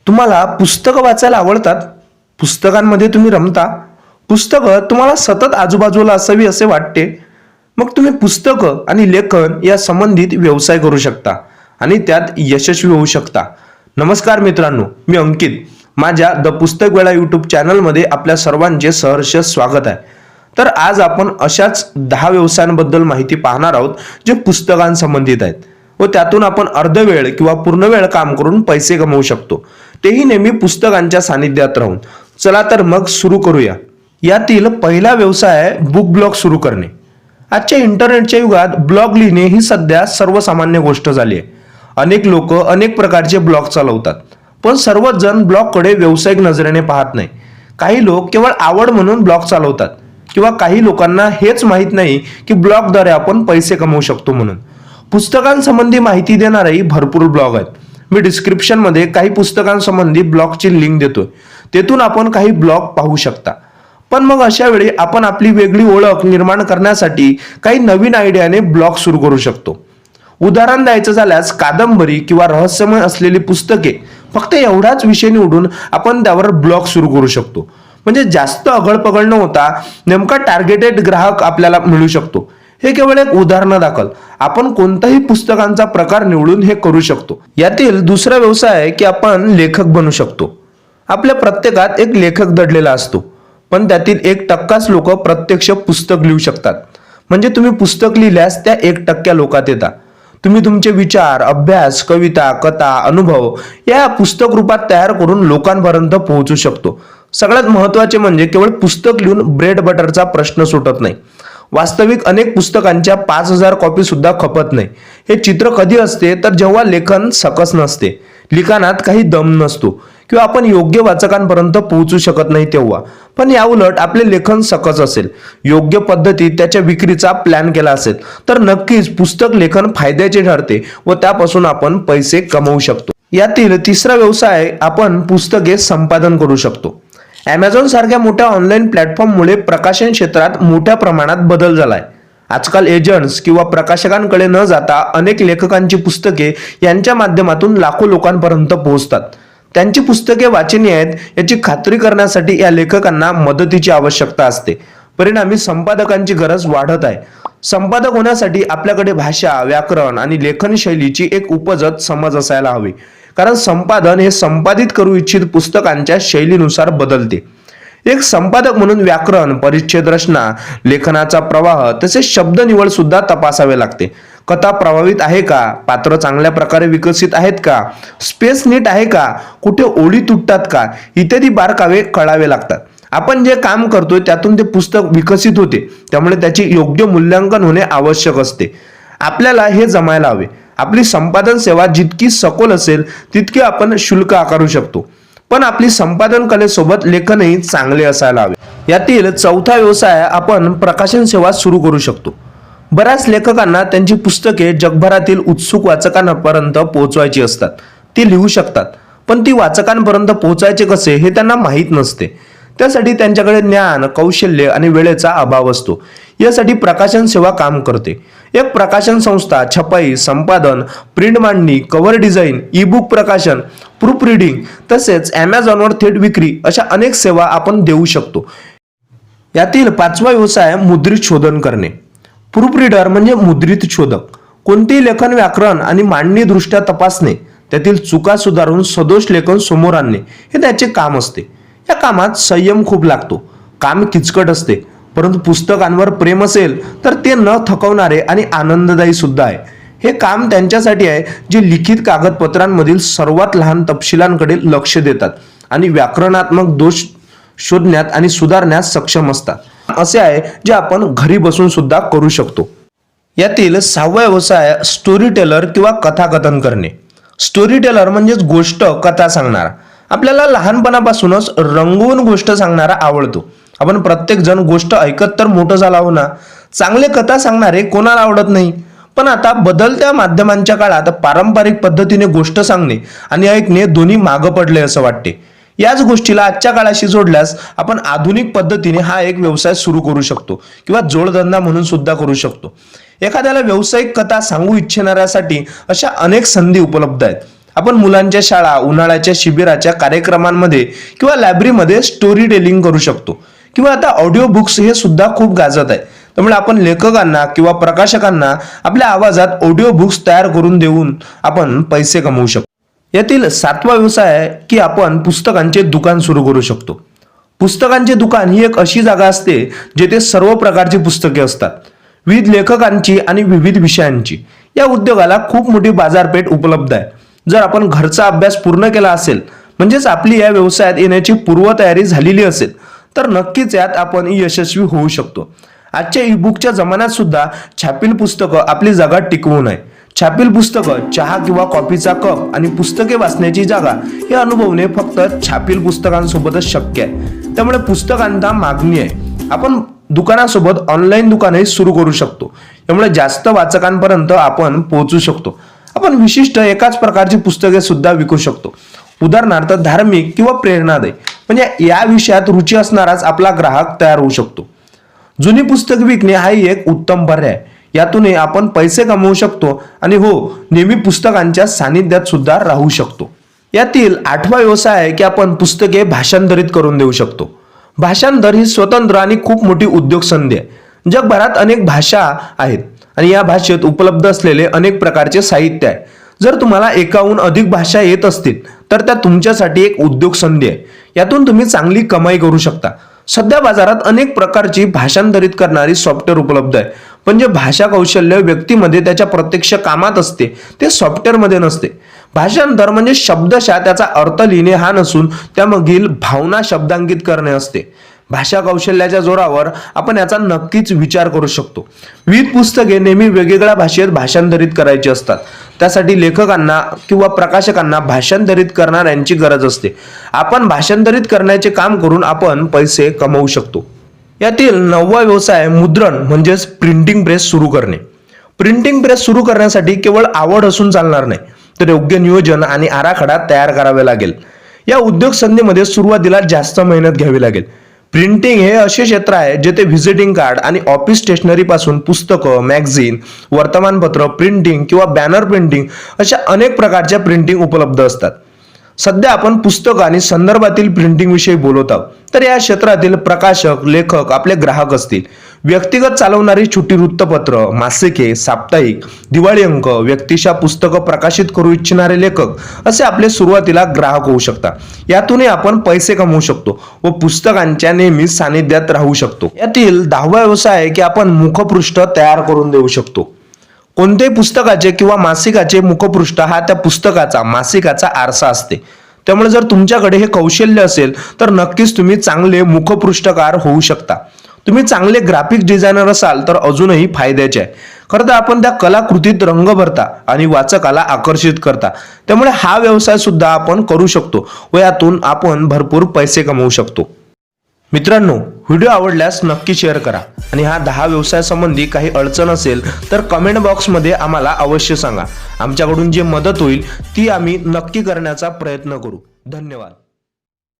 तुम्हाला पुस्तकं वाचायला आवडतात? पुस्तकांमध्ये तुम्ही रमता? पुस्तकं तुम्हाला सतत आजूबाजूला असावी असे वाटते? मग तुम्ही पुस्तकं आणि लेखन या संबंधित व्यवसाय करू शकता आणि त्यात यशस्वी होऊ शकता. नमस्कार मित्रांनो, मी अंकित. माझ्या द पुस्तक वेळा यूट्यूब चॅनलमध्ये आपल्या सर्वांचे सहर्ष स्वागत आहे. तर आज आपण अशाच 10 व्यवसायांबद्दल माहिती पाहणार आहोत जे पुस्तकांसंबंधित आहेत व त्यातून आपण अर्धवेळ किंवा पूर्णवेळ काम करून पैसे कमवू शकतो, तेही नेहमी पुस्तकांच्या सानिध्यात राहून. चला तर मग सुरू करूया. यातील पहिला व्यवसाय आहे बुक ब्लॉग सुरू करणे. आजच्या इंटरनेटच्या युगात ब्लॉग लिहिणे ही सध्या सर्वसामान्य गोष्ट झाली आहे. अनेक लोक अनेक प्रकारचे ब्लॉग चालवतात, पण सर्वच जण ब्लॉगकडे व्यावसायिक नजरेने पाहत नाही. काही लोक केवळ आवड म्हणून ब्लॉग चालवतात किंवा काही लोकांना हेच माहीत नाही की ब्लॉगद्वारे आपण पैसे कमवू शकतो म्हणून. पुस्तकांसंबंधी माहिती देणारेही भरपूर ब्लॉग आहेत. मी डिस्क्रिप्शनमध्ये काही पुस्तकांसंबंधी ब्लॉगची लिंक देतोय, तेथून आपण काही ब्लॉग पाहू शकता. पण मग अशा वेळी आपण आपली वेगळी ओळख निर्माण करण्यासाठी काही नवीन आयडियाने ब्लॉग सुरू करू शकतो. उदाहरण द्यायचं झाल्यास कादंबरी किंवा रहस्यमय असलेली पुस्तके, फक्त एवढाच विषय निवडून आपण त्यावर ब्लॉग सुरू करू शकतो. म्हणजे जास्त अगळपगळ न होता नेमका टार्गेटेड ग्राहक आपल्याला मिळू शकतो. हे केवळ एक उदाहरण दाखल. आपण कोणताही पुस्तकांचा प्रकार निवडून हे करू शकतो. यातील दुसरा व्यवसाय आहे की आपण लेखक बनू शकतो. आपल्या प्रत्येकात एक लेखक दडलेला असतो, पण त्यातील 1%च लोक प्रत्यक्ष पुस्तक लिहू शकतात. म्हणजे तुम्ही पुस्तक लिहिल्यास त्या 1% लोकात येतात. तुम्ही तुमचे विचार, अभ्यास, कविता, कथा, अनुभव या पुस्तक रूपात तयार करून लोकांपर्यंत पोहोचू शकतो. सगळ्यात महत्त्वाचे म्हणजे केवळ पुस्तक लिहून ब्रेड बटरचा प्रश्न सुटत नाही. वास्तविक अनेक पुस्तकांच्या 5000 कॉपी सुद्धा खपत नाही. हे चित्र कधी असते तर जेव्हा लेखन सकस नसते, लिखाणात काही दम नसतो किंवा आपण योग्य वाचकांपर्यंत पोहोचू शकत नाही तेव्हा. पण याउलट आपले लेखन सकस असेल, योग्य पद्धतीत त्याच्या विक्रीचा प्लॅन केला असेल तर नक्कीच पुस्तक लेखन फायद्याचे ठरते व त्यापासून आपण पैसे कमवू शकतो. यातील तिसरा व्यवसाय आपण पुस्तके संपादन करू शकतो. ॲमेझॉन सारख्या मोठ्या ऑनलाईन प्लॅटफॉर्ममुळे प्रकाशन क्षेत्रात मोठ्या प्रमाणात बदल झालाय. आजकाल एजंट्स किंवा प्रकाशकांकडे न जाता अनेक लेखकांची पुस्तके यांच्या माध्यमातून लाखो लोकांपर्यंत पोहोचतात. त्यांची पुस्तके वाचनीय आहेत याची खात्री करण्यासाठी या लेखकांना मदतीची आवश्यकता असते. परिणामी संपादकांची गरज वाढत आहे. संपादक होण्यासाठी आपल्याकडे भाषा, व्याकरण आणि लेखन शैलीची एक उपजत समज असायला हवी. कारण संपादन हे संपादित करू इच्छित पुस्तकांच्या शैलीनुसार बदलते. एक संपादक म्हणून व्याकरण, परिच्छेद रचना, लेखनाचा प्रवाह तसेच शब्द निवड सुद्धा तपासावे लागते. कथा प्रभावित आहे का, पात्र चांगल्या प्रकारे विकसित आहेत का, स्पेस नीट आहे का, कुठे ओळी तुटतात का, इत्यादी बारकावे कळावे लागतात. आपण जे काम करतोय त्यातून ते पुस्तक विकसित होते, त्यामुळे त्याचे योग्य मूल्यांकन होणे आवश्यक असते. आपल्याला हे जमायला हवे. आपली संपादन सेवा जितकी सखोल असेल तितके आपण शुल्क आकारू शकतो, पण आपली संपादन कलेसोबत लेखनही चांगले असायला हवे. यातील चौथा व्यवसाय आपण प्रकाशन सेवा सुरू करू शकतो. बऱ्याच लेखकांना त्यांची पुस्तके जगभरातील उत्सुक वाचकांपर्यंत पोहोचवायची असतात. ती लिहू शकतात, पण ती वाचकांपर्यंत पोहोचायचे कसे हे त्यांना माहीत नसते. त्यासाठी त्यांच्याकडे ज्ञान, कौशल्य आणि वेळेचा अभाव असतो. यासाठी प्रकाशन सेवा काम करते. एक प्रकाशन संस्था छपाई, संपादन, प्रिंट मांडणी, कव्हर डिझाईन, ई बुक प्रकाशन, प्रूफ रिडिंग तसेच ॲमेझॉनवर थेट विक्री अशा अनेक सेवा आपण देऊ शकतो. यातील पाचवा व्यवसाय मुद्रित शोधन करणे. प्रूफ रीडर म्हणजे मुद्रित शोधक. कोणतेही लेखन व्याकरण आणि मांडणी दृष्ट्या तपासणे, त्यातील चुका सुधारून सदोष लेखन समोर आणणे हे त्याचे काम असते. या कामात संयम खूप लागतो. काम किचकट असते, परंतु पुस्तकांवर प्रेम असेल तर ते न थकवणारे आणि आनंददायी सुद्धा आहे. हे काम त्यांच्यासाठी आहे जे लिखित कागदपत्रांमधील सर्वात लहान तपशिलांकडे लक्ष देतात आणि व्याकरणात्मक दोष शोधण्यात आणि सुधारण्यास सक्षम असतात. असे आहे जे आपण घरी बसून सुद्धा करू शकतो. यातील 6वा व्यवसाय स्टोरी टेलर किंवा कथाकथन करणे. स्टोरी टेलर म्हणजेच गोष्ट, कथा सांगणारा. आपल्याला लहानपणापासूनच रंगवून गोष्ट सांगणारा आवडतो. आपण प्रत्येक जण गोष्ट ऐकत तर मोठं झाला हो ना. चांगले कथा सांगणारे कोणाला आवडत नाही. पण आता बदलत्या माध्यमांच्या काळात पारंपरिक पद्धतीने गोष्ट सांगणे आणि ऐकणे दोन्ही मागं पडले असं वाटते. याच गोष्टीला आजच्या काळाशी जोडल्यास आपण आधुनिक पद्धतीने हा एक व्यवसाय सुरू करू शकतो किंवा जोडधंदा म्हणून सुद्धा करू शकतो. एखाद्याला व्यावसायिक कथा सांगू इच्छिणाऱ्यासाठी अशा अनेक संधी उपलब्ध आहेत. आपण मुलांच्या शाळा, उन्हाळ्याच्या शिबिराच्या कार्यक्रमांमध्ये किंवा लायब्ररीमध्ये स्टोरी टेलिंग करू शकतो. किंवा आता ऑडिओ बुक्स हे सुद्धा खूप गाजत आहे. त्यामुळे आपण लेखकांना किंवा प्रकाशकांना आपल्या आवाजात ऑडिओ बुक्स तयार करून देऊन आपण पैसे कमवू शकतो. यातील 7वा व्यवसाय आहे की आपण पुस्तकांचे दुकान सुरू करू शकतो. पुस्तकांचे दुकान ही एक अशी जागा असते जिथे सर्व प्रकारची पुस्तके असतात, विविध लेखकांची आणि विविध विषयांची. या उद्योगाला खूप मोठी बाजारपेठ उपलब्ध आहे. जर आपण घरचा अभ्यास पूर्ण केला असेल, म्हणजेच आपली या व्यवसायात येण्याची पूर्वतयारी झालेली असेल, तर नक्कीच यात आपण यशस्वी होऊ शकतो. आजच्या ई-बुकच्या जमान्यात सुद्धा छापील पुस्तकं आपली जागा टिकवून आहे. छापील पुस्तकं, चहा किंवा कॉफीचा कप आणि पुस्तके वाचण्याची जागा हे अनुभवणे फक्त छापील पुस्तकांसोबतच शक्य आहे. त्यामुळे पुस्तकांना मागणी आहे. आपण दुकानासोबत ऑनलाईन दुकानही सुरू करू शकतो. त्यामुळे जास्त वाचकांपर्यंत आपण पोहोचू शकतो. आपण विशिष्ट एकाच प्रकारची पुस्तके सुद्धा विकू शकतो. उदाहरणार्थ धार्मिक किंवा प्रेरणादायी, म्हणजे या विषयात रुची असणाराच आपला ग्राहक तयार होऊ शकतो. जुनी पुस्तक विकणे हाही एक उत्तम पर्याय. यातूनही आपण पैसे कमवू शकतो आणि नेहमी पुस्तकांच्या सानिध्यात सुद्धा राहू शकतो. यातील 8वा व्यवसाय आहे की आपण पुस्तके भाषांतरित करून देऊ शकतो. भाषांतर ही स्वतंत्र आणि खूप मोठी उद्योग संधी आहे. जगभरात अनेक भाषा आहेत आणि या भाषेत उपलब्ध असलेले अनेक प्रकारचे साहित्य आहे. जर तुम्हाला एकाहून अधिक भाषा येत असतील तर त्या तुमच्यासाठी एक उद्योग संधी आहे. यातून तुम्ही चांगली कमाई करू शकता. सध्या बाजारात अनेक प्रकारची भाषांतरित करणारी सॉफ्टवेअर उपलब्ध आहे, पण जे भाषा कौशल्य व्यक्तीमध्ये त्याच्या प्रत्यक्ष कामात असते ते सॉफ्टवेअरमध्ये नसते. भाषांतर म्हणजे शब्दशः त्याचा अर्थ लिहिणे हा नसून त्यामागील भावना शब्दांकित करणे असते. भाषा कौशल्याच्या जोरावर आपण याचा नक्कीच विचार करू शकतो. विविध पुस्तके नेहमी वेगवेगळ्या भाषेत भाषांतरित करायची असतात. त्यासाठी लेखकांना किंवा प्रकाशकांना भाषांतरित करणाऱ्यांची गरज असते. आपण भाषांतरित करण्याचे काम करून आपण पैसे कमवू शकतो. यातील 9वा व्यवसाय मुद्रण म्हणजेच प्रिंटिंग प्रेस सुरू करणे. प्रिंटिंग प्रेस सुरू करण्यासाठी केवळ आवड असून चालणार नाही, तर योग्य नियोजन आणि आराखडा तयार करावे लागेल. या उद्योग संधीमध्ये सुरुवातीला जास्त मेहनत घ्यावी लागेल. प्रिंटिंग हे असे क्षेत्र आहे जेथे व्हिजिटिंग कार्ड आणि ऑफिस स्टेशनरी पासून पुस्तकं, मॅगझिन, वर्तमानपत्र प्रिंटिंग किंवा बॅनर प्रिंटिंग अशा अनेक प्रकारच्या प्रिंटिंग उपलब्ध असतात. सध्या आपण पुस्तक आणि संदर्भातील प्रिंटिंग विषयी बोलत आहोत, तर या क्षेत्रातील प्रकाशक, लेखक आपले ग्राहक असतील. व्यक्तिगत चालवणारी छोटी वृत्तपत्र, मासिके, साप्ताहिक, दिवाळी अंक, व्यक्तिशः पुस्तकं प्रकाशित करू इच्छिणारे लेखक असे आपले सुरुवातीला ग्राहक होऊ शकतात. यातूनही आपण पैसे कमवू शकतो व पुस्तकांच्या नेहमी सानिध्यात राहू शकतो. यातील 10वा व्यवसाय आहे की आपण मुखपृष्ठ तयार करून देऊ शकतो. कोणत्याही पुस्तकाचे किंवा मासिकाचे मुखपृष्ठ हा त्या पुस्तकाचा, मासिकाचा आरसा असते. त्यामुळे जर तुमच्याकडे हे कौशल्य असेल तर नक्कीच तुम्ही चांगले मुखपृष्ठकार होऊ शकता. तुम्ही चांगले ग्राफिक डिझायनर असाल तर अजूनही फायद्याचे आहे. खरं तर आपण त्या कलाकृतीत रंग भरता आणि वाचकाला आकर्षित करता. त्यामुळे हा व्यवसाय सुद्धा आपण करू शकतो व यातून आपण भरपूर पैसे कमवू शकतो. मित्रांनो, व्हिडिओ आवडल्यास नक्की शेअर करा आणि हा 10 व्यवसायासंबंधी काही अडचण असेल तर कमेंट बॉक्समध्ये आम्हाला अवश्य सांगा. आमच्याकडून जी मदत होईल ती आम्ही नक्की करण्याचा प्रयत्न करू. धन्यवाद.